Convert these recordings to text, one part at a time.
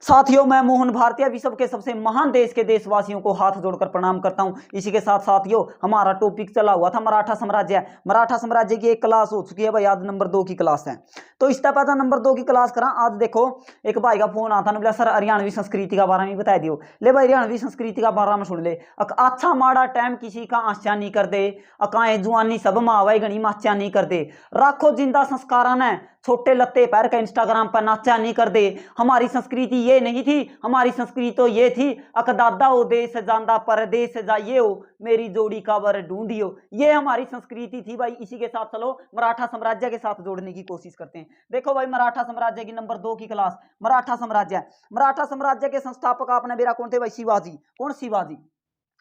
साथियों, मैं मोहन भारतीय विश्व के सबसे महान देश के देशवासियों को हाथ जोड़कर प्रणाम करता हूं। इसी के साथ साथियों, हमारा टॉपिक चला हुआ था मराठा साम्राज्य। मराठा साम्राज्य की एक क्लास हो चुकी है भाई, आज नंबर 2 की क्लास है। तो इससे पहले नंबर 2 की क्लास करा। आज देखो एक भाई का फोन आता ना, सर हरियाणवी संस्कृति का बारे में बता दियो। ले भाई, हरियाणवी संस्कृति का बारे में सुन ले। अच्छा माड़ा टाइम किसी का आस्या नहीं कर दे, अकाए जुआनी सब मावे घनी माच्या नहीं कर दे, राखो जिंदा संस्कारा ने छोटे लत्ते पैर का इंस्टाग्राम पर नाचा नहीं कर दे। हमारी संस्कृति ये नहीं थी, हमारी संस्कृति तो ये थी, अकदादा हो देश जांदा परदेश जाइए हो, मेरी जोड़ी का वर ढूंढियो। ये हमारी संस्कृति थी भाई। इसी के साथ चलो मराठा साम्राज्य के साथ जोड़ने की कोशिश करते हैं। देखो भाई, मराठा साम्राज्य की नंबर 2 की क्लास, मराठा साम्राज्य। मराठा साम्राज्य के संस्थापक आपने मेरा कौन थे भाई? शिवाजी। कौन? शिवाजी।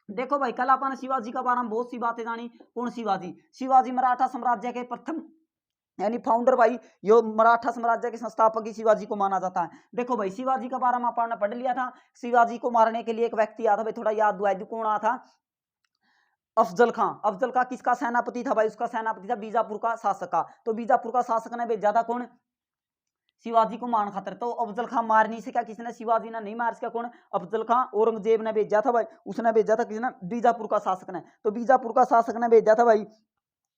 देखो भाई, कल आपने शिवाजी का बारे में बहुत सी बातें जानी। कौन? शिवाजी। शिवाजी मराठा साम्राज्य के प्रथम यानी फाउंडर भाई। यो मराठा साम्राज्य के संस्थापक ही शिवाजी को माना जाता है। देखो भाई, शिवाजी का बारे में आपने पढ़ लिया था। शिवाजी को मारने के लिए एक व्यक्ति आया था भाई, थोड़ा याद दुआ दो, कौन आया था? अफजल खां। अफजल खां किसका सेनापति था भाई? उसका सेनापति था बीजापुर का शासक का। तो बीजापुर का शासक ने भेजा था कौन? शिवाजी को मारने खातर। तो अफजल खां मार नहीं सका, किसने? शिवाजी ने नहीं मार सका। कौन? अफजल खां। औरंगजेब ने भेजा था भाई, उसने भेजा था किसने? बीजापुर का शासक ने। तो बीजापुर का शासक ने भेजा था भाई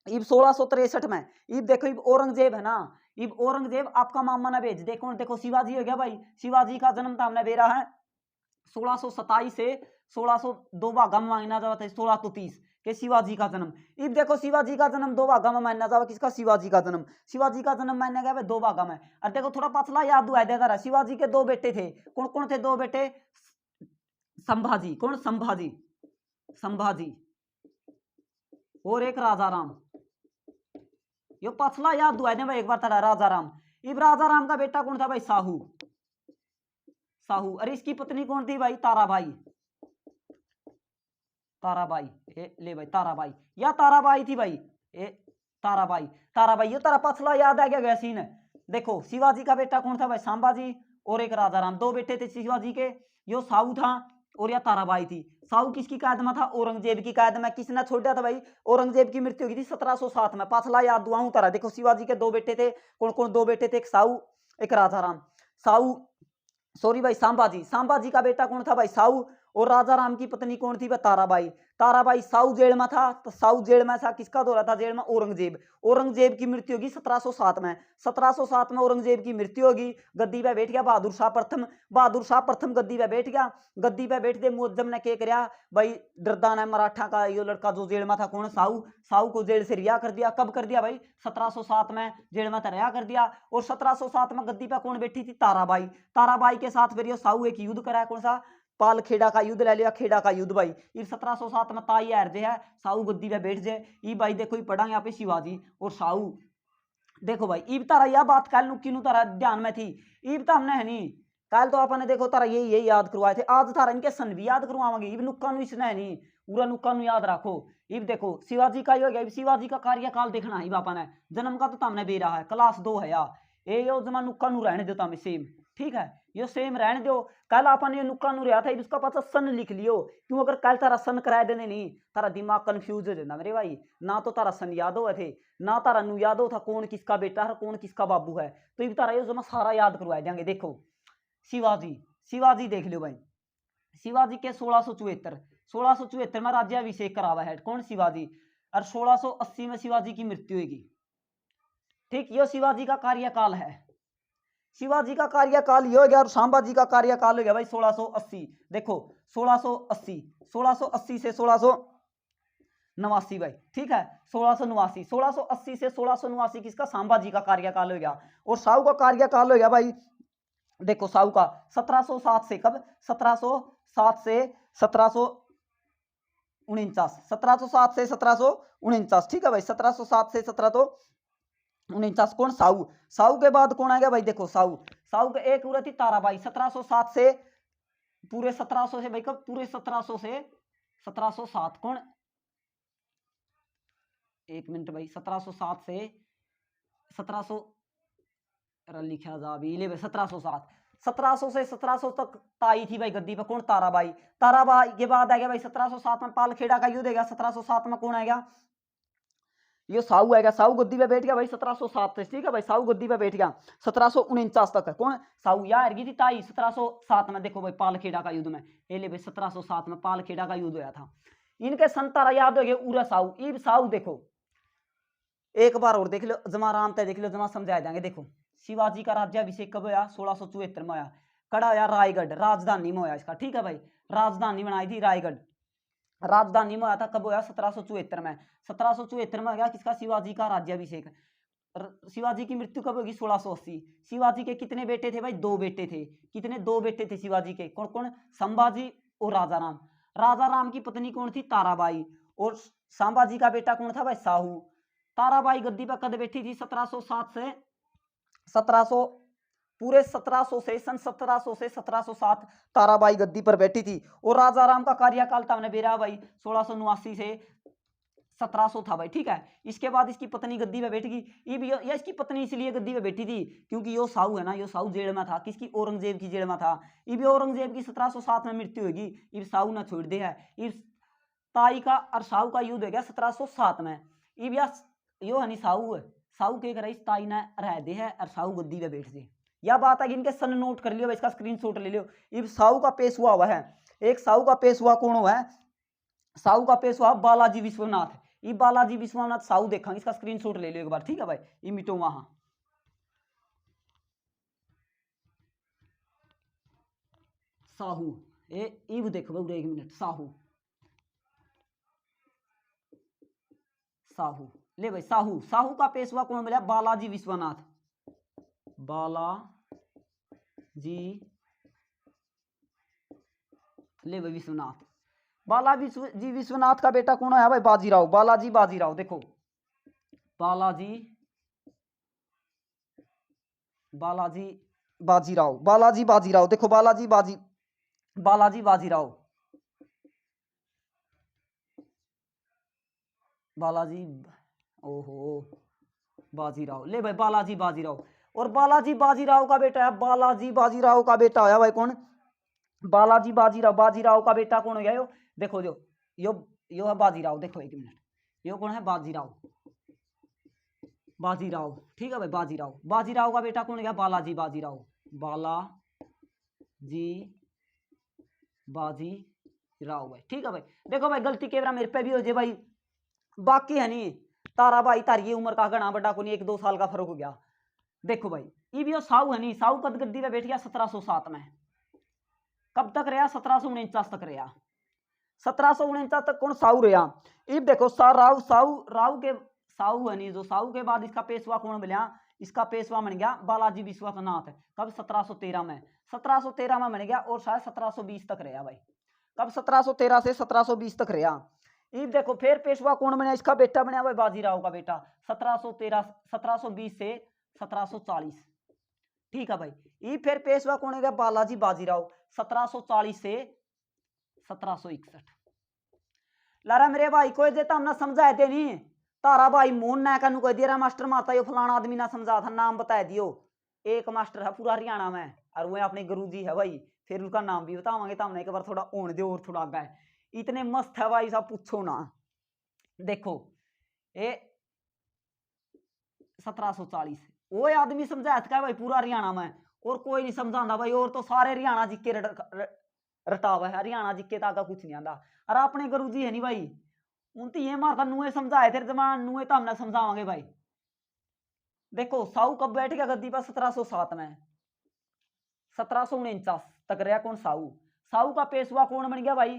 इब 1663 में। इब देखो, इब औरंगजेब है ना, इब औरंगजेब आपका मामा ने भेज दे। कौन? देखो शिवाजी हो गया भाई। शिवाजी का जन्म था हमने बेरा है 1627 से 1602 भागा में माना जाता है, 1630 के शिवाजी का जन्म। इब देखो, शिवाजी का जन्म 2 भागा में माना जावा। किसका? शिवाजी का जन्म। शिवाजी का जन्म माना गया भाई 2 भागा में। और देखो थोड़ा पतला याद हुआ देता रहा, शिवाजी के 2 बेटे थे। कौन कौन थे 2 बेटे? संभाजी। कौन? संभाजी। संभाजी और एक राजा राम। यो पछला याद दुआ दे भाई एक बार तड़ा। राजा राम। इब राजा राम का बेटा कौन था भाई? साहू। साहू। अरे इसकी पत्नी कौन थी भाई? ताराबाई। ताराबाई। ले भाई, ताराबाई या ताराबाई थी भाई। ताराबाई। ताराबाई। ये तारा पछला याद आ गया सीन। देखो शिवाजी का बेटा कौन था भाई? संभाजी और एक राजा राम। 2 बेटे थे शिवाजी के, यो साहू था और या ताराबाई थी। साहू किसकी कैद में था? औरंगजेब की कैद में। किसने छोड़ा था भाई? औरंगजेब की मृत्यु हुई थी 1707 में। पाछला याद दुआऊं तारा। देखो शिवाजी के 2 बेटे थे। कौन कौन 2 बेटे थे? एक साहू, एक राजा राम। साहू सॉरी भाई, संभाजी। संभाजी का बेटा कौन था भाई? साहू। और राजा राम की पत्नी कौन थी भाई? ताराबाई। ताराबाई। साहू जेल में था, तो साहू जेल में था। किसका दौरा था जेल में? औरंगजेब। औरंगजेब की मृत्यु होगी 1707 में। 1707 में औरंगजेब की मृत्यु होगी। गद्दी पे बैठ गया बहादुर शाह प्रथम। बहादुर शाह प्रथम गद्दी पे बैठ गया। गद्दी पे बैठ दे मुअज्जम ने क्या करया भाई? डरदान है मराठा का यो लड़का जो जेल में था। कौन? साहू। साहू को जेल से रिहा कर दिया। कब कर दिया भाई? 1707 में जेल में रिहा कर दिया। और 1707 में गद्दी पे कौन बैठी थी? ताराबाई। ताराबाई के साथ फिर साहू एक युद्ध कराया। कौन सा? पाल खेड़ा का युद्ध ले लिया। खेड़ा का युद्ध भाई। ये 1707 में ताई हार जे है, साहू गद्दी पे बैठ जाए। ये भाई देखो, ये पढ़ा यहाँ पे शिवाजी और साहू। देखो भाई, ईब तारा यह बात कल नुक्की तारा ध्यान में थी। ईब तो हमने है नहीं कल तो आपने देखो तारा यही याद करवाए थे। आज तारा इनके सन भी याद करवाएंगे। ईब नुक्का नु इसने है नहीं, पूरा नुक्का नु याद रखो। ईब देखो शिवाजी का हो गया। शिवाजी का कार्यकाल देखना है बापा ने। जन्म का तो हमने दे रहा है, क्लास 2 है या यो जमा नुक्का नु रहने देता मैं सेम। ठीक है, यो सेम रहने दो। कल अपन ये नुक्का नु रहा था, इसका पास सन लिख लियो। क्यों? अगर कल तारा सन कराए देने नहीं, तारा दिमाग कंफ्यूज हो जाता मेरे भाई। ना तो तारा सन याद हुए थे, ना तारा नु याद हो था कौन किसका बेटा है, कौन किसका बाबू है। तो ये तारा ये जमा सारा याद करवाए देंगे। देखो शिवाजी। शिवाजी देख लो भाई। शिवाजी के 1674 में राज्याभिषेक करावा है। कौन? शिवाजी। और 1680 में शिवाजी की मृत्यु होगी। ठीक, ये शिवाजी का कार्यकाल है। शिवाजी का कार्यकाल ये हो गया और संभाजी का कार्यकाल हो गया भाई 1680। देखो 1680 से 1689 भाई। ठीक है, 1680 से 1689 किसका? संभाजी का कार्यकाल हो गया। और साहू का कार्यकाल हो गया भाई। देखो साहू का 1707 से कब? 1707 से 1749। 1707 से 1749। ठीक है भाई, 1707 से 1749। कौन? साहू। साहू के बाद कौन आ गया भाई? देखो साहू। साहू के एक उरती ताराबाई। 1707 से पूरे 1700 से भाई कब? पूरे 1700 से 1707। कौन? एक मिनट भाई, 1707 से 1700 लिखा जा भी ले भाई 1707। 1700 से 1700 तक ताई थी भाई गद्दी पे। कौन? ताराबाई। ताराबाई के बाद आ गया भाई 1707 में पालखेड़ा का युद्ध है गया। 1707 में कौन आ गया? ये साहू है क्या, साहू गद्दी पे बैठ गया भाई 1707 से, ठीक है भाई, साहू गद्दी पे बैठ गया 1749 तक है। कौन, साहू, या हरगी थी ताई 1707 में। देखो भाई पालखेड़ा का युद्ध में, ये ले भाई 1707 में पालखेड़ा का युद्ध हुआ था। इनके संतारा याद हो गए उरा साहू, इब साहू देखो एक बार और देख लो, जमा आराम तय देख लो, जमा समझा देंगे। देखो शिवाजी का राज्याभिषेक कब होया, 1674 में होया। कड़ा होया रायगढ़, राजधानी में होया इसका, ठीक है भाई, राजधानी बनाई थी रायगढ़, राजधानी में आया था। कब होया, 1774 में। 1774 में आ गया किसका, शिवाजी का राज्याभिषेक। शिवाजी की मृत्यु कब होगी, 1680। शिवाजी के कितने बेटे थे भाई, दो बेटे थे। कितने, दो बेटे थे शिवाजी के। कौन कौन, संभाजी और राजा राम। राजा राम की पत्नी कौन थी, ताराबाई। और संभाजी का बेटा कौन था भाई, साहू। ताराबाई गद्दी पर कद बैठी थी, 1707 से 1700, पूरे 1700 से, सन 1700 से 1707 ताराबाई गद्दी पर बैठी थी। और राजा राम का कार्यकाल था बेरा भाई 1679 से 1700 था भाई, ठीक है। इसके बाद इसकी पत्नी गद्दी पे बैठ गई। ये इसकी पत्नी इसलिए गद्दी पे बैठी थी क्योंकि यो साहू है ना, यो साहू जेल में था, किसकी, औरंगजेब की जेल में था। इब औरंगजेब की 1707 में मृत्यु होगी, इब साहू ना छोड़ दे है। इब ताई का और साहू का युद्ध हो गया 1707 में। इब यो हनी साहू है, साहू के कर ताई ना रह दे है और साहू गद्दी पे बैठ दे। यह बात है कि इनके सन नोट कर लियो, इसका स्क्रीनशॉट ले लियो। इब साहू का पेशवा हुआ है, एक साहू का पेशवा कौन हुआ है, साहू का पेशवा बालाजी विश्वनाथ। ये बालाजी विश्वनाथ साहू देखा, इसका स्क्रीनशॉट ले लियो एक बार, ठीक है भाई। ये मिटो वहां, साहू, ए इब देखो भाई, एक मिनट, साहू, साहू, ले भाई साहू। साहू का पेशवा कौन मिला, बालाजी विश्वनाथ, बालाजी, ले भाई विश्वनाथ। बालाजी विश्वनाथ का बेटा कौन है भाई, बाजीराव, बालाजी बाजीराव। देखो बालाजी, बालाजी बाजीराव, बालाजी बाजीराव, देखो बालाजी बाजीराव, बालाजी, ओहो, बाजीराव, ले भाई बालाजी बाजीराव। और बालाजी बाजीराव का बेटा है, बालाजी बाजीराव का बेटा होया भाई कौन, बालाजी बाजीराव। बाजीराव का बेटा कौन हो गया यो, देखो जो यो है बाजीराव। देखो एक मिनट, यो कौन है, बाजीराव, बाजीराव, ठीक है भाई, बाजीराव। बाजीराव का बेटा कौन हो गया, बालाजी बाजीराव, बालाजी बाजीराव भाई, ठीक है भाई। देखो भाई गलती केवरा मेरे पे भी हो जाए भाई, बाकी है नहीं, तारा भाई तारी उम्र का घना बड़ा को नहीं, 1-2 साल का फर्क हो गया। देखो भाई ये भी साहू है नहीं, साहू कद गद्दी पे बैठ गया 1707 में। कब तक रहा, 1749 तक रहा, 1749 तक कौन, साहू रहा। इब देखो राव के साहू है नहीं, जो साहू के बाद इसका पेशवा कौन मिला, इसका पेशवा बन गया बालाजी विश्वनाथ। कब, 1713 में, 1713 में बन गया। और शायद 1720 तक रहा भाई। कब, 1713 से 1720 तक रहा। इब देखो फिर पेशवा कौन बना, इसका बेटा बना भाई बाजीराव का बेटा, 1720 से 1740, ठीक है भाई। ये फिर पेशवा कौन है, बालाजी बाजीराव, 1740 से 1761। लारा मेरे भाई को देता हमने समझाए थे नहीं, तारा भाई मोहन ना का कह दिया मास्टर माता यो फलाना आदमी ना समझा था, नाम बता दियो। एक मास्टर है पूरा हरियाणा में, और वो अपने गुरु जी है भाई, फिर उसका नाम भी बतावांगे तो हमने एक बार थोड़ा ओन दो और थोड़ा आगे। इतने मस्त है भाई साहब, पूछो ना। देखो ये 1740 वो आदमी समझाया था भाई पूरा हरियाणा में, और कोई नहीं समझाता भाई, और तो सारे हरियाणा जी के रटावा है, हरियाणा जी के ताका कुछ नहीं आता। और अपने गुरु जी है नहीं भाई, उनती ये मारता नुए समझाए थे जमा, नुए तो हमने समझावांगे भाई। देखो साहू कब बैठ गया गद्दी पर, 1707 में, 1749 तक रहा कौन, साहू। साहू का पेशवा कौन बन गया भाई,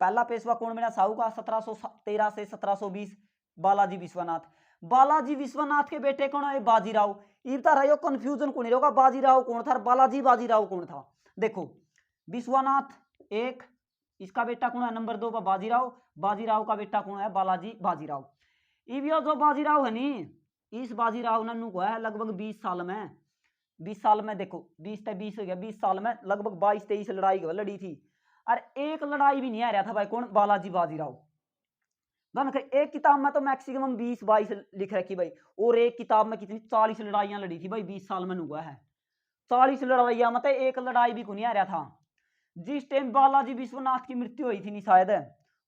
पहला पेशवा कौन बना साहू का, 1713 से 1720, बालाजी विश्वनाथ। बालाजी विश्वनाथ के बेटे कौन है, बाजीराव। इतना रहो कंफ्यूजन कौन होगा, बाजीराव कौन था, बालाजी बाजीराव कौन था। देखो विश्वनाथ एक, इसका बेटा कौन है, नंबर 2 पर बाजीराव। बाजीराव का बेटा कौन है, बालाजी बाजीराव। इवियो जो बाजीराव है नी, इस बाजीराव ने को है लगभग 20 साल में, 20 साल में, देखो 20 से 20 हो गया, 20 साल में लगभग 22-23 लड़ाई लड़ी थी। और एक लड़ाई भी नहीं आ रहा था भाई कौन, बालाजी बाजीराव। एक किताब में तो मैक्सिमम 20-22 लिख रखी भाई, और एक किताब में कितनी 40 लड़ाइयां लड़ी थी भाई 20 साल में हुआ है। 40 लड़ाइयां, मतलब एक लड़ाई भी को नहीं आ रहा था। जिस टाइम बालाजी विश्वनाथ की मृत्यु हुई थी नहीं शायद,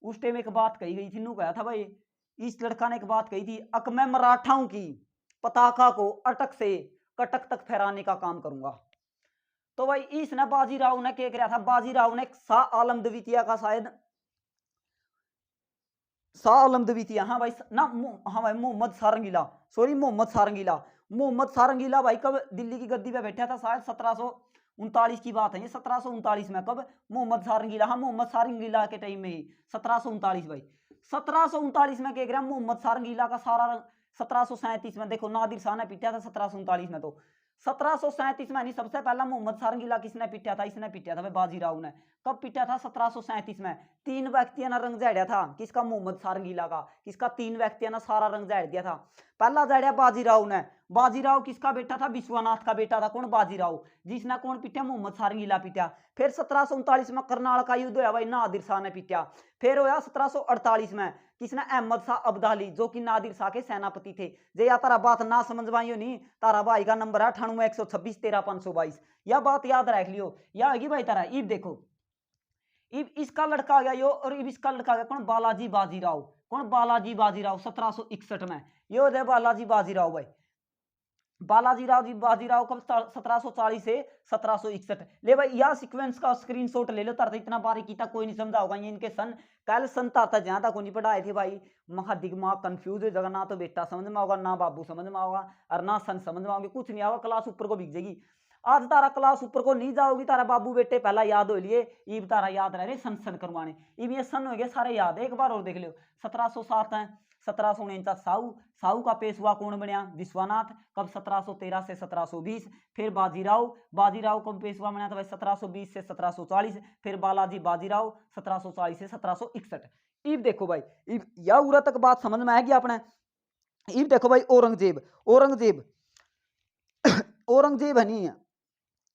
उस टाइम एक बात कही गई थी, कहा था भाई इस लड़का ने एक बात कही थी, अक मैं मराठाओं की पताका को अटक से कटक तक फहराने का काम करूंगा। तो भाई इसने बाजीराव ने क्या किया था, बाजीराव ने शाह आलम द्वितीय का शायद शाह आलम द्वितीय, हाँ भाई ना, हाँ भाई मोहम्मद सारंगीला, सॉरी मोहम्मद सारंगीला, मोहम्मद सारंगीला भाई कब दिल्ली की गद्दी पे बैठा था, शायद 1739 की बात है ये, 1739 में। कब? मोहम्मद सारंगीला, हाँ मोहम्मद सारंगीला के टाइम में ही 1739 भाई, 1739 में क्या मोहम्मद सारंगीला का सारा रंग। 1737 में देखो नादिर शाह ने पीटा था 1739 में, तो 1737 में नहीं, सबसे पहला मोहम्मद सारंगीला किसने पीटा था, इसने पीटा था भाई बाजीराव ने। कब पीटा था? 1737 में। तीन व्यक्तियों ने रंग झाड़ा था, किसका? मोहम्मद सारंगीला का। किसका? तीन व्यक्तियों ने सारा रंग झाड़ दिया था। पहला झाड़ा बाजीराव ने। बाजीराव किसका बेटा था? विश्वनाथ का बेटा था। कौन? बाजीराव। जिसने कौन पीटा? मोहम्मद सारंगीला पीटा। फिर 1739 में करनाल का युद्ध होया भाई, नादिर शाह ने पीटा। फिर होया 1748 में, किसने? अहमद शाह अब्दाली, जो कि नादिर शाह के सेनापति थे। जे या तारा बात ना समझ पाइयो नहीं, तारा भाई का नंबर है 98-126-13-522, यह बात याद रख लियो। या होगी भाई तारा। इब देखो, इब इसका लड़का आ गया यो, और इब इसका लड़का आ गया कौन? बालाजी बाजीराव। कौन? बालाजी बाजीराव 1761 में। ये हो जाए बालाजी बाजीराव भाई। बालाजी राव जी बाजीराव कब? 1740 से 1761। ले भाई यह सीक्वेंस का स्क्रीनशॉट ले लो, तार इतना बारीकी तक कोई नहीं समझा होगा ये इनके सन। कल सन ताता जहां तक नहीं पढ़ाए थे भाई, महा दिमाग कंफ्यूज हो जाएगा, ना तो बेटा समझ में होगा, ना बाबू समझ में होगा, और ना सन समझ में आओगे, कुछ नहीं होगा, क्लास ऊपर को बिक जाएगी। आज तारा क्लास ऊपर को नहीं जाओगी, तारा बाबू बेटे पहला याद हो लिए, ईब तारा याद रह रहे सन सन करवाने। इब ये सन हो गए सारे याद, एक बार और देख लो। 1707 है, 1749 साहू, साहू का पेशवा कौन बनया? विश्वनाथ। कब? 1713 से 1720। फिर बाजीराव, बाजीराव कब पेशवा बना था भाई? 1720 से 1740। फिर बालाजी बाजीराव 1740 से 1761। इब देखो भाई, इब या उरा तक बात समझ में आएगी अपने। इब देखो भाई, औरंगजेब, औरंगजेब औरंगजेब है नहीं है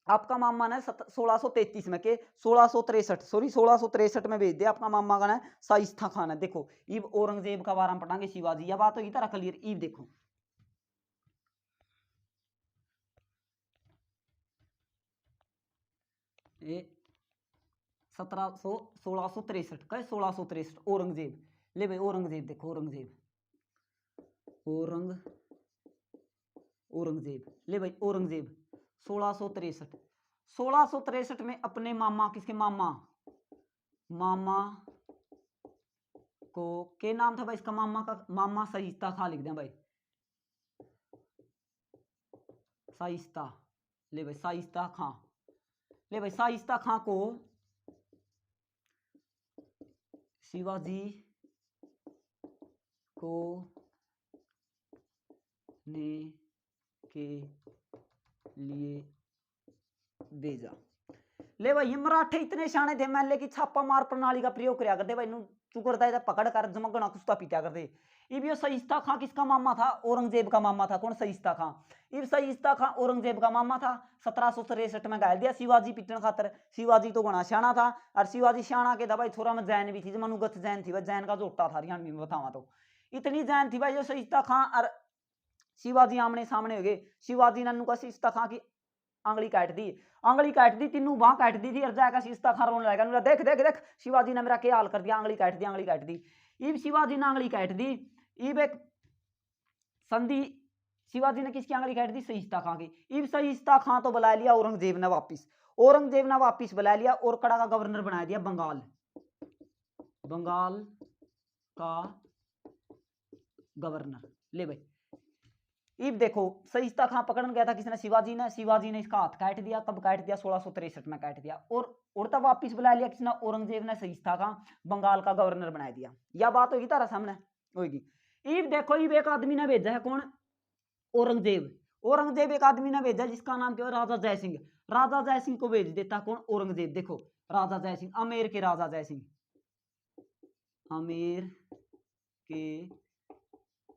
आपका मामा ने 1633 में के 1663, सॉरी 1663 में भेज दिया अपना मामा का ना शाइस्ता खान है। देखो इब औरंगजेब का बारे में पढ़ाएंगे, शिवाजी, यह बात होगी तरह क्लियर। इब देखो ये 1663 का 1663 औरंगजेब। ले भाई औरंगजेब देखो, औरंगजेब, औरंगजेब ले भाई औरंगजेब 1663, 1663 में अपने मामा, किसके मामा? मामा को क्या नाम था भाई इसका मामा का? मामा शाइस्ता खां लिख दें भाई, शाइस्ता। ले भाई शाइस्ता खां, ले भाई शाइस्ता खां को शिवाजी को ने के लिए भेजा। ले भाई ये मराठे इतने शाणे थे, मान ले कि छापा मार प्रणाली का प्रयोग कराया करते भाई, तू करता है पकड़ कर जमगना कुश्ता पीटा करते। इब ये शाइस्ता खां किसका मामा था? औरंगजेब का मामा था। कौन? शाइस्ता खां। इब शाइस्ता खां औरंगजेब का मामा था। 1763 में घायल दिया शिवाजी पीटन खातर। शिवाजी तो बना श्याणा था, और शिवाजी श्याणा के था भाई, थोड़ा में जैन भी थी, मनुगत जैन थी भाई, जैन का जोटा था हरियाणवी में बतावा तो। इतनी जैन थी भाई जो शाइस्ता खां और शिवाजी आमने सामने हो गए। शिवाजी ने का शाइस्ता खां की आंगली काट दी, आंगली काट दी, तीनों बाह काट दी थी, और जाकर शाइस्ता खां रोने लगा, देख देख देख शिवाजी ने मेरा क्या हाल कर दिया, आंगली काट दी, आंगली काट दी। इब शिवाजी ने आंगली काट दी। इब एक संधि, शिवाजी ने किसकी आंगली काट दी? शाइस्ता खां की। इब शाइस्ता खां तो बुला लिया औरंगजेब ने वापिस, औरंगजेब ने वापिस बुला लिया और कड़ा का गवर्नर बना दिया बंगाल, बंगाल का गवर्नर। ले भाई इब देखो शाइस्ता खां पकड़न गया था किसने? शिवाजी ने। शिवाजी ने इसका हाथ काट दिया। कब काट दिया? 1663 में काट दिया। और उड़ता वापिस बुला लिया किसने? औरंगजेब ने शाइस्ता खां बंगाल का गवर्नर बना दिया। यह बात होगी तारा सामने होगी। इब देखो इब एक आदमी ने भेजा है, कौन? औरंगजेब। औरंगजेब एक आदमी ने भेजा जिसका नाम क्या है? राजा जयसिंह। राजा जयसिंह को भेज देता कौन? औरंगजेब। देखो राजा जयसिंह, अमेर के राजा जयसिंह, अमेर के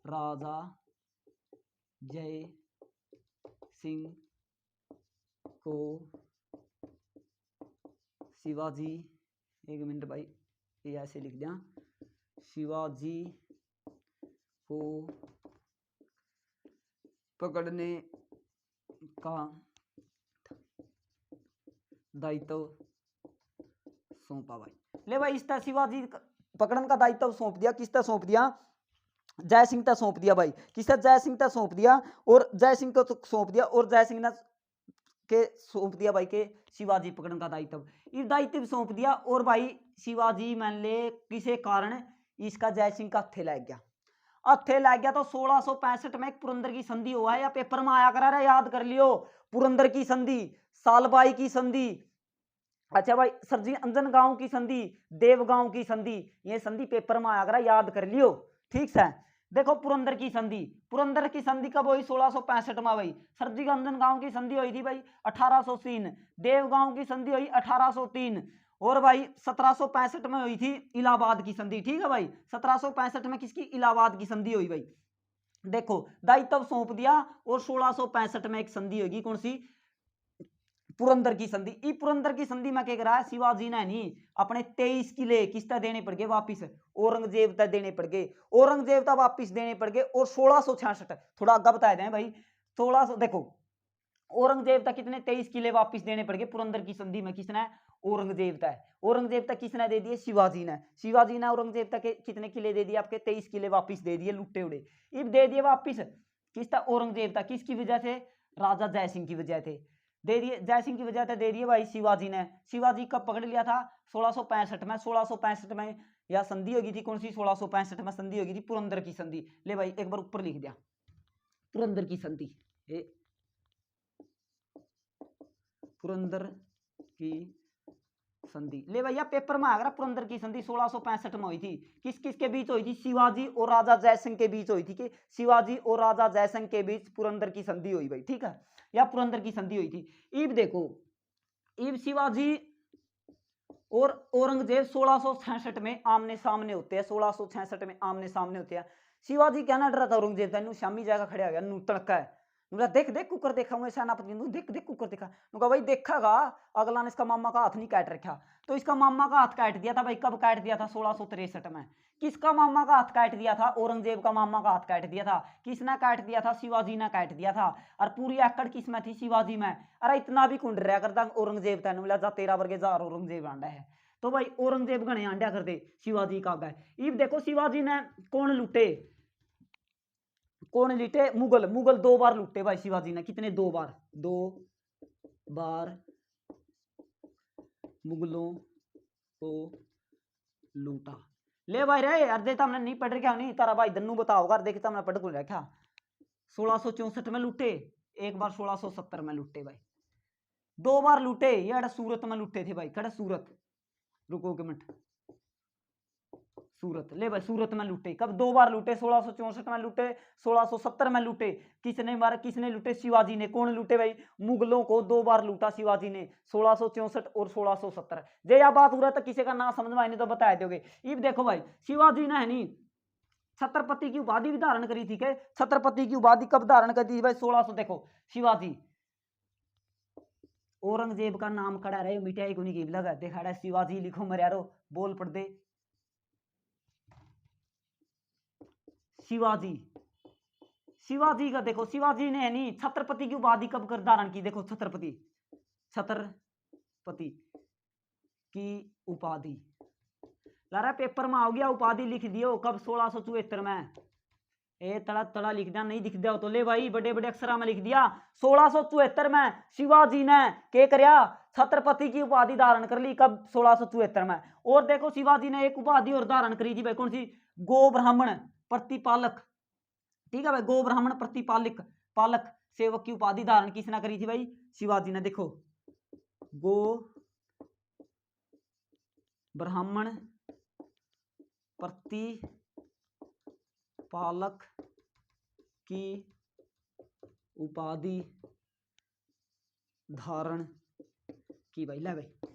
राजा जय सिंह को शिवाजी, एक मिनट भाई ये ऐसे लिख दिया, शिवाजी को पकड़ने का दायित्व सौंपा भाई। ले भाई इस तरह शिवाजी पकड़न का दायित्व सौंप दिया। किस तरह सौंप दिया? जय सिंह तक सौंप दिया भाई, किसे जय सिंह तक सौंप दिया, और जय सिंह को सौंप दिया, और जय सिंह ने के सौंप दिया भाई के शिवाजी पकड़ने का दायित्व, इस दायित्व सौंप दिया। और भाई शिवाजी मान ले किसी कारण इसका जय सिंह का हत्थे लग गया, हत्थे लग गया तो 1665 में एक पुरंदर की संधि हुआ है, या पेपर में आया करा रहा, याद कर लियो, पुरंदर की संधि, सालबाई की संधि, अच्छा भाई सरजी अंजनगांव की संधि, देवगांव की संधि, ये संधि पेपर में आया करा, याद कर लियो, ठीक है। देखो पुरंदर की संधि, पुरंदर की संधि कब हुई, 1665 में भाई। सरजी अंजनगांव की संधि हुई थी भाई 1803, देवगांव की संधि हुई 1803, और भाई 1765 में हुई थी इलाहाबाद की संधि, ठीक है भाई। 1765 में किसकी, इलाहाबाद की संधि हुई भाई। देखो दायित्व सौंप दिया, और 1665 में एक संधि होगी, कौन सी, पुरंदर की संधि। ई पुरंदर की संधि में क्या करा है, शिवाजी ने नहीं अपने 23 किले किसता देने पड़ गए वापिस, औरंगजेब तक देने पड़ गए, औरंगजेब तक वापिस देने पड़ गए। और 1666, थोड़ा आगे बताए दें भाई, 1600, देखो औरंगजेब तक कितने 23 किले वापिस देने पड़ गए पुरंदर की संधि में, किसने, औरंगजेब तक। औरंगजेब तक किसने दे दिए, शिवाजी ने। शिवाजी ने औरंगजेब तक कितने किले दे दिए, आपके 23 किले वापिस दे दिए, लुट्टे उड़े, इब दे दिए वापिस किसता, औरंगजेब तक। किसकी वजह से, राजा जय सिंह की वजह से दे दिए, जय सिंह की वजह से दे दिए भाई शिवाजी ने। शिवाजी कब पकड़ लिया था, 1665 में। 1665 में यह संधि होगी थी, कौन सी, 1665 में संधि होगी थी पुरंदर की संधि। ले भाई एक बार ऊपर लिख दिया, पुरंदर की संधि, पुरंदर की संधि। ले भैया पेपर में आ गया, पुरंदर की संधि 1665 में हुई थी, किस किस के बीच हुई थी, शिवाजी और राजा जयसिंह के बीच हुई थी, कि शिवाजी और राजा जयसिंह के बीच पुरंदर की संधि हुई भाई, ठीक है, या पुरंदर की संधि हुई थी। इब देखो, इब शिवाजी और औरंगजेब 1666 में आमने सामने होते हैं, 1666 में आमने सामने होते हैं। शिवाजी क्या ना डरा था औरंगजेब का, शामी जाकर खड़े आ गया, नू तड़का है, देख देख कुकर देखा मैं सेनापति, देख देख कुकर देखा, भाई देखागा, अगला ने इसका मामा का हाथ नहीं काट रखा, तो इसका मामा का हाथ काट दिया था भाई, कब काट दिया था, 1663 में। किसका मामा का हाथ काट दिया था, औरंगजेब का मामा का हाथ काट दिया था। किसने काट दिया था, शिवाजी ने काट दिया था। और पूरी आकड़ किसमें थी, शिवाजी में। अरे इतना भी कुंड रहा करता औरंगजेब तेन मिला जा, तेरा वर्गे जार औरंगजेब आंडा है, तो भाई औरंगजेब गणे आंडा कर दे शिवाजी का गए। इब देखो शिवाजी ने कौन लुटे, कौन लुटे, मुगल, मुगल 2 बार लुटे भाई शिवाजी ने, कितने, 2 बार, 2 बार मुगलों को लूटा। ले भाई रे अर्दे हमने नहीं पढ़ रखा, नहीं तारा भाई दन्नू बताओगा, अर्दे हमने पढ़ को रखा। 1664 में लूटे, एक बार 1670 में लूटे भाई, 2 बार लूटे। ये सूरत में लूटे थे भाई, कड़ा सूरत, रुको एक मिनट, सूरत, ले भाई सूरत में लूटे, कब, 2 बार लूटे, 1664 में लूटे, 1670 में लूटे। किसने मारा, किसने लूटे, शिवाजी ने। कौन लूटे भाई, मुगलों को 2 बार लूटा शिवाजी ने, 1664 और 1670। जे यह बात हो रहा था किसी का ना समझ में आए नहीं तो बता दोगे। इब देखो भाई शिवाजी ने है नहीं छत्रपति की उपाधि भी धारण करी थी, के छत्रपति की उपाधि कब धारण कर दी भाई, 1600, देखो शिवाजी, औरंगजेब का नाम कड़ा रहे मिठाई को नहीं लगा देखा, शिवाजी लिखो मरियारो, बोल पड़ दे शिवाजी। शिवाजी का देखो, शिवाजी ने नहीं छत्रपति की उपाधि कब कर धारण की, देखो छत्रपति, छत्रपति की उपाधि लारा पेपर में आ गया, उपाधि लिख दियो कब, 1674 में। ए तड़ा तड़ा लिख दिया, नहीं दिख दिया तो ले भाई बड़े बड़े अक्षरा में लिख दिया, 1674 में शिवाजी ने क्या करया, छत्रपति की उपाधि धारण कर ली, कब, 1674 में। और देखो शिवाजी ने एक उपाधि और धारण करी थी भाई, कौन सी, गो ब्राह्मण प्रतिपालक, ठीक है भाई, गो ब्राह्मण प्रतिपालक, पालक सेवक की उपाधि धारण किसने करी थी भाई, शिवाजी ने। देखो गो ब्राह्मण प्रतिपालक की उपाधि धारण की भाई। ले भाई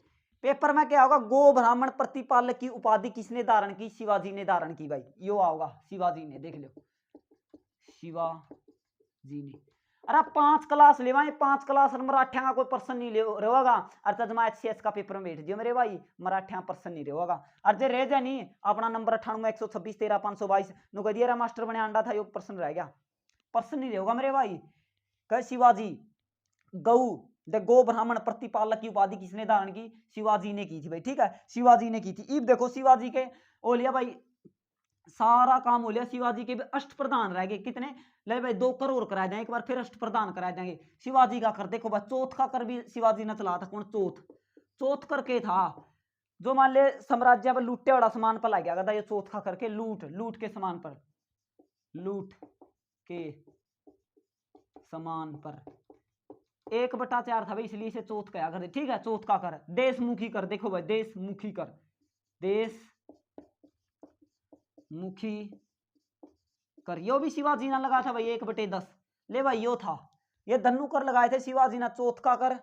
पेपर में क्या होगा, गो ब्राह्मण प्रतिपालक की उपाधि किसने धारण की, शिवाजी ने धारण की भाई, यो आओगा शिवाजी ने, देख लो शिवाजी ने। अरे 5 क्लास ले भाई, 5 क्लास मराठा का कोई पर्सन नहीं ले रहेगा, अर्थात जमा एचसीएस का पेपर में बैठ दियो मेरे भाई, मराठा पर्सन नहीं रहेगा। अर्जे रह जा नहीं अपना नंबर 9816213522 नु कह दिया मास्टर बने आंडा था, यो पर्सन रह गया, पर्सन नहीं रहेगा मेरे भाई। कह शिवाजी गौ द गो ब्राह्मण प्रतिपालक की उपाधि किसने धारण की, शिवाजी ने की थी भाई, ठीक है, शिवाजी ने की थी। इब देखो शिवाजी के ओ लिया भाई, सारा काम हो लिया। शिवाजी के भी अष्ट प्रधान रह गए कितने, ले भाई 2 करोड़ करा देंगे एक बार, फिर अष्ट प्रधान करा देंगे। शिवाजी का कर देखो भाई, चौथ का कर भी शिवाजी ने चला था कौन, चौथ। चौथ करके था जो मान ले साम्राज्य पर लूटे वाला सामान पर लग गया करता, ये चौथ का करके लूट, लूट के समान पर, लूट के समान पर 1/4 था भाई, इसलिए इसे चौथ कहा करते, ठीक है। चौथ का कर, देशमुखी कर देखो भाई, देशमुखी कर, देश मुखी कर, यो भी शिवाजी ने लगा था भाई 1/10। ले भाई यो था, ये धनु कर लगाए थे शिवाजी ने, चौथ का कर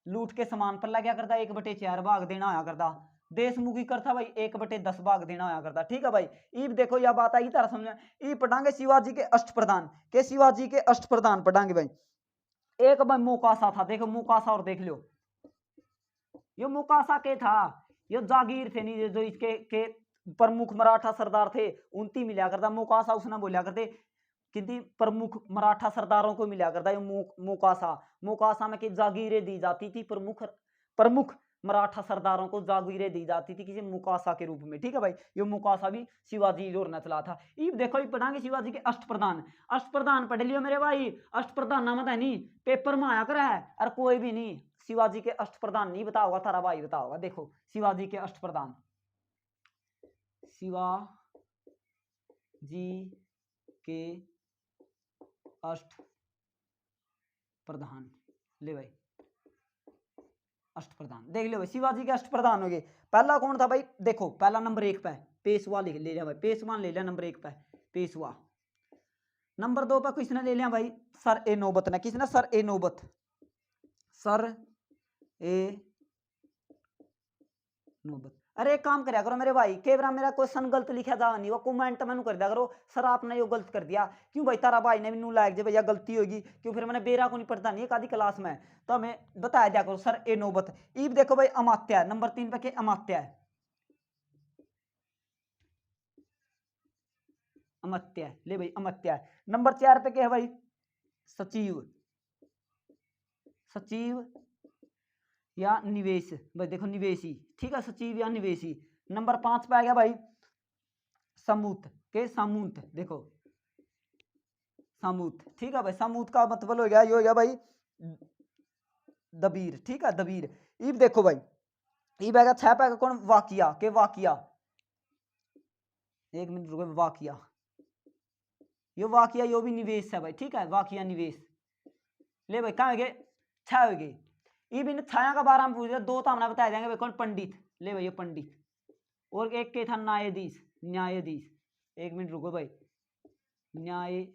लूट के समान पर लगा करता, 1/4 भाग देना आया करता। देशमुखी कर था भाई 1/10 भाग देना आया करता, ठीक है भाई। ईब देखो यह बात आई तरह समझ, ई पढ़ांगे शिवाजी के अष्ट प्रधान के, शिवाजी के अष्ट प्रधान पढ़ांगे भाई। एक भाई मोकासा था, देखो मोकासा और देख लो, ये मोकासा के था, ये जागीर थे नहीं जो इसके के प्रमुख मराठा सरदार थे उनती मिला करता मोकासा, उसने बोलिया करते किसी प्रमुख मराठा सरदारों को मिला करता ये मोकासा। मोकासा में की जागीरें दी जाती थी, प्रमुख प्रमुख मराठा सरदारों को जागीरें दी जाती थी किसी मुकासा के रूप में, ठीक है भाई। ये मुकासा भी शिवाजी लोर ने चला था। ये देखो ये पढ़ांगे शिवाजी के अष्ट प्रधान, अष्ट प्रधान पढ़ लियो मेरे भाई, अष्ट प्रधान नाम है नहीं पेपर में आया कर है, और कोई भी नहीं शिवाजी के अष्ट प्रधान नहीं बताओगा, तारा भाई बताओगा। देखो शिवाजी के अष्ट प्रधान, शिवाजी के अष्ट प्रधान, ले भाई अष्ट प्रधान देख लो भाई, शिवाजी के अष्ट प्रधान हो गए। पहला कौन था भाई, देखो पहला नंबर 1 पे पेशवा ले लिया भाई, पेशवा ले लिया नंबर 1 पे पेशवा। नंबर 2 पे किसने ले लिया भाई, सर ए नौबत ने, किसने, सर ए नौबत, सर ए नौबत। अरे एक काम करया करो मेरे भाई, केवरा मेरा क्वेश्चन गलत लिखा जा नहीं, वो कमेंट मैंने कर दिया करो सर आपने ये गलत कर दिया, क्यों भाई तारा भाई ने भी लायक जे भैया गलती होगी, क्यों फिर मैंने बेरा को नहीं पढ़ता नहीं आधी क्लास में, तो हमें बताया दिया करो सर ए नौबत। ईब देखो भाई अमात्या नंबर 3 पे के अमात्या है, अमात्या ले भाई अमात्या है। नंबर 4 पे क्या है भाई, सचिव, सचिव या निवेश भाई, देखो निवेशी, ठीक है सचिव या निवेशी। नंबर 5 पे आ गया भाई समूत के सामूत, देखो सामूत, ठीक है भाई। सामूत का मतलब हो गया ये हो गया भाई दबीर, ठीक है दबीर। इब देखो भाई इब आएगा 6 पे कौन, वाकिया के वाकिया, 1 मिनट रुको, वाकिया ये वाकिया यो भी निवेश है भाई, ठीक है वाकिया निवेश। ले भाई कहाँ हो गए, 6 हो गए। इब इन छाया का बारे में पूछ दिया, 2 तो हमने बता देंगे भाई कौन, पंडित, ले भाई ये पंडित, और एक के था न्यायाधीश, न्यायाधीश, 1 मिनट रुको भाई, न्यायाधीश,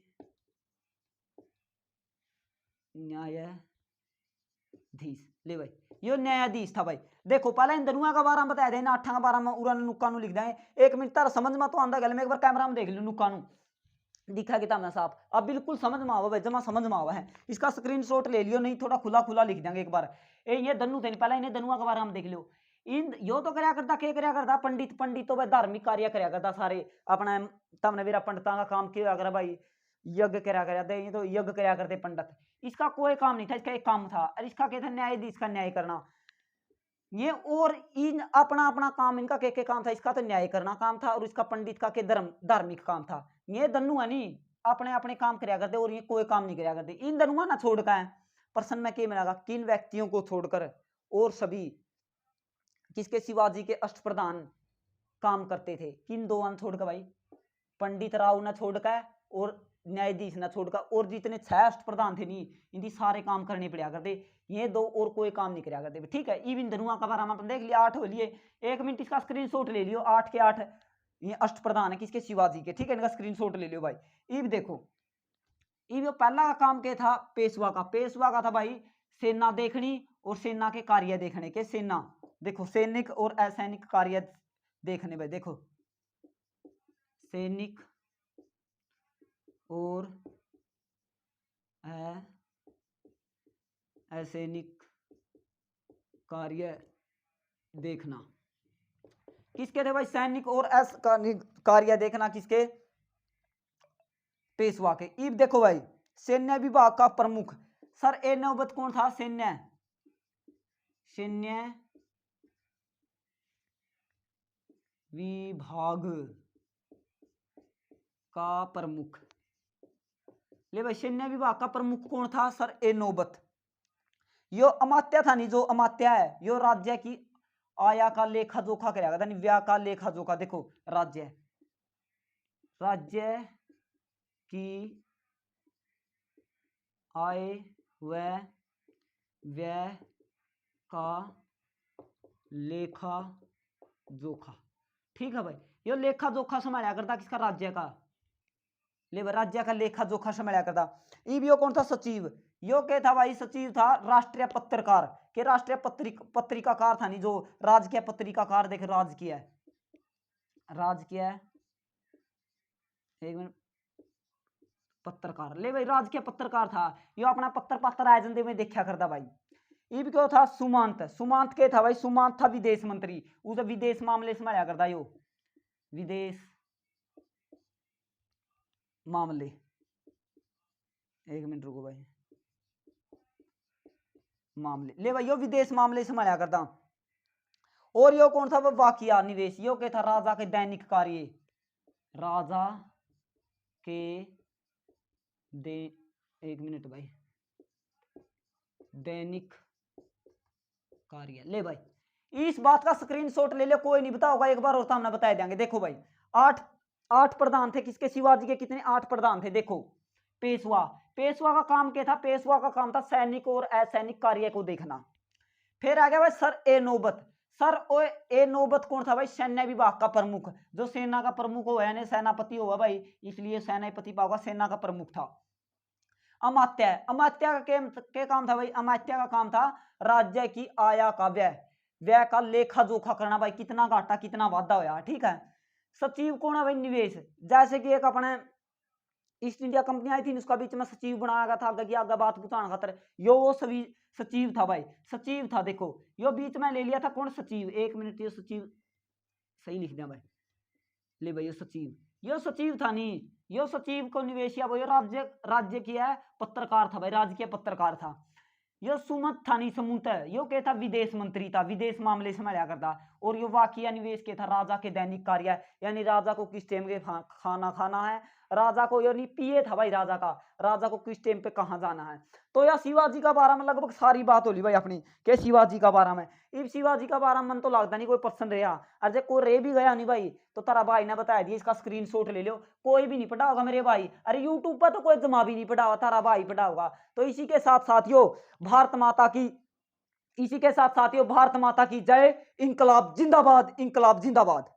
ले भाई यो न्यायाधीश था भाई। देखो पहले इन दनुआ का बारे में बताया देना, 8 का बारे में उरा नुक्का नु लिख देंगे। 1 मिनट तारा समझ में तो आंदा गल में, एक बार कैमरा में देख लो नुक्का नु दिखा कितना मैं साफ, अब बिल्कुल समझ में आवा भाई, जमा समझ में आवा है। इसका स्क्रीनशॉट ले लियो, नहीं थोड़ा खुला खुला लिख देंगे एक बार। ये दनु थे पहले इन्हें दनुआ के बारे में देख लो। इन यो तो करया करता, के करया करता पंडित, पंडित तो भाई धार्मिक कार्य करया करता सारे अपना, तमने मेरा पंडिता का काम किया कर भाई, यज्ञ करया करते, ये तो यज्ञ करया करते पंडित। इसका कोई काम नहीं था, इसका एक काम था, और इसका क्या था, न्यायाधीश का न्याय करना। ये और इन अपना अपना काम, इनका के काम था, इसका तो न्याय करना काम था, और इसका पंडित का के धर्म धार्मिक काम था। ये दन्नू है नहीं अपने अपने काम करया करते, और ये कोई काम नहीं करया करते। इन दनुआ ना छोड़ का है प्रश्न में क्या मिलेगा, किन व्यक्तियों को छोड़कर और सभी किसके, शिवाजी के अष्ट प्रधान काम करते थे, किन 2 छोड़कर भाई, पंडित राव ने छोड़कर और न्यायाधीश ने छोड़कर, और जितने 6 अष्ट प्रधान थे नहीं इनकी सारे काम करने पड़ा करते, ये 2 और कोई काम नहीं करा करते, ठीक है। इवन धनुआ का बारे में अपन देख लिया, 8 हो लिए। 1 मिनट इसका स्क्रीनशॉट ले लियो, 8 के 8 ये अष्ट प्रधान है किसके, शिवाजी के, ठीक है। इनका स्क्रीनशॉट ले लियो भाई। इब देखो इब पहला का काम क्या था, पेशवा का, पेशवा का था भाई सेना देखनी और सेना के कार्य देखने के, सेना देखो सैनिक और असैनिक कार्य देखने भाई, देखो सैनिक और असैनिक कार्य देखना किसके थे भाई, सैनिक और असैनिक कार्य देखना किसके, पेशवा के। इब देखो भाई सैन्य विभाग का प्रमुख सर ए नौबत कौन था, सैन्य सैन्य विभाग का प्रमुख। ले भाई सैन्य विभाग का प्रमुख कौन था? सर ए नौबत। यो अमात्य था नहीं, जो अमात्य है यो राज्य की आया का लेखा जोखा करेगा, यानी व्यय का लेखा जोखा। देखो राज्य की आय व व्यय का लेखा जोखा। ठीक है भाई, यो लेखा जोखा संभाला करता किसका? राज्य का। ले भाई राज्य का लेखा जोखा संभाला करता। यो कौन था? सचिव। यो क्या था भाई? सचिव था राष्ट्रीय पत्रकार के, राष्ट्रीय पत्रिकाकार था नहीं, जो राजकीय पत्रिकाकार। देख राजकीय एक मिनट, पत्रकार। ले भाई राजकीय पत्रकार था यो, अपना पत्र पत्र आयोजन में देखा करता भाई। इब क्यों था? सुमांत। सुमांत के था भाई? सुमांत था विदेश मंत्री, उसे विदेश मामले संभाला करता यो, विदेश मामले। एक मिनट रुको भाई, मामले। ले भाई यो विदेश मामले संभाला करता। और यो कौन था? वो वाकिया निवेश। यो क्या था? राजा के दैनिक कार्य, राजा के दे एक मिनट भाई, दैनिक कार्य। ले भाई इस बात का स्क्रीनशॉट ले लो, कोई नहीं बता होगा, एक बार और सामने बता देंगे। देखो भाई आठ प्रधान थे किसके? शिवाजी के। कितने? 8 प्रधान थे। देखो पेशवा, पेशवा का काम क्या था? पेशवा का काम था सैनिक और असैनिक कार्य को देखना। फिर आ गया भाई सर ए नौबत। सर ए नौबत कौन था भाई? सैन्य विभाग का प्रमुख, जो सेना का प्रमुख हो, यानी सेनापति होगा भाई, इसलिए सेनापति पाओगा, सेना का प्रमुख था। अमात्य, अमात्य का क्या काम था भाई? अमात्य का काम था राज्य की आय का व्यय, व्यय का लेखा जोखा करना भाई, कितना घाटा कितना वाधा होया। ठीक है। सचिव कौन है भाई? निवेश। जैसे कि एक अपने ईस्ट इंडिया कंपनी आई थी, उसका बीच में सचिव बनाया गया था, आगे की आगे बात बुझाने खातर, यो वो सभी सचिव था भाई, सचिव था। देखो यो बीच में ले लिया था कौन? सचिव। एक मिनट, ये सचिव सही लिख दिया भाई। ले भाई यो सचिव था नहीं, यो सचिव को निवेशिया वो राज्य की है पत्रकार था भाई, राजकीय पत्रकार था। यो सुमत था नहीं, समूत है। यो क्या था? विदेश मंत्री था, विदेश मामले संभाला करता। और यो वाकिया निवेश के था राजा के दैनिक कार्य, यानी राजा को किस टाइम के खाना खाना है, राजा को यानी पिए था भाई, राजा का, राजा को किस टाइम पे कहाँ जाना है। तो यार शिवाजी का बारे में लगभग सारी बात होली भाई अपनी, के शिवाजी का बारे में। इब शिवाजी का बारे में मन तो लगता नहीं कोई पर्सन रहा, अरे कोई रे भी गया नहीं भाई, तो तारा भाई ने बताया दिया, इसका स्क्रीनशॉट ले लो। कोई भी नहीं पढ़ा होगा मेरे भाई, अरे यूट्यूब पर तो कोई जमा भी नहीं पढ़ा होगा, तारा भाई पढ़ा होगा। तो इसी के साथ साथियों भारत माता की, इसी के साथ साथियों भारत माता की जय। इंकलाब जिंदाबाद, इंकलाब जिंदाबाद।